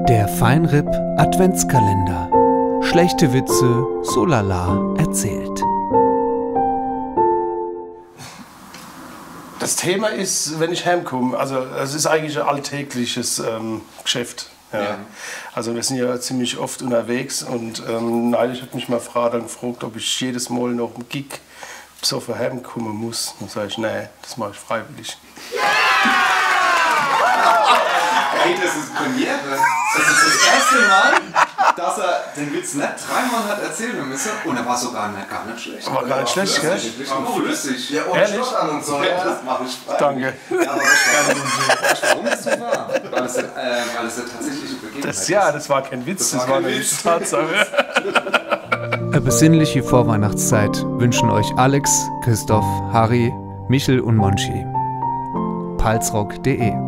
Der Feinripp Adventskalender. Schlechte Witze, so lala erzählt. Das Thema ist, wenn ich heimkomme, also es ist eigentlich ein alltägliches Geschäft. Ja. Also wir sind ja ziemlich oft unterwegs und neulich hat mich mal Frau dann gefragt, ob ich jedes Mal noch im Gig besoffen heimkommen muss. Dann sage ich, nee, das mache ich freiwillig. Hey, das ist Premiere. Das ist das erste Mal, dass er den Witz nicht dreimal hat erzählen müssen. Und er war sogar gar nicht schlecht. War gar nicht schlecht, gell? War flüssig. Ja, ohne Stoff an und so. Ja, das mache ich frei. Danke. Ja, aber weißt du, warum das so war? Weil es eine tatsächliche Begebenheit ist. Ja, das war kein Witz, das war eine Tatsache. Eine besinnliche Vorweihnachtszeit wünschen euch Alex, Christoph, Harry, Michel und Monchi. palzrock.de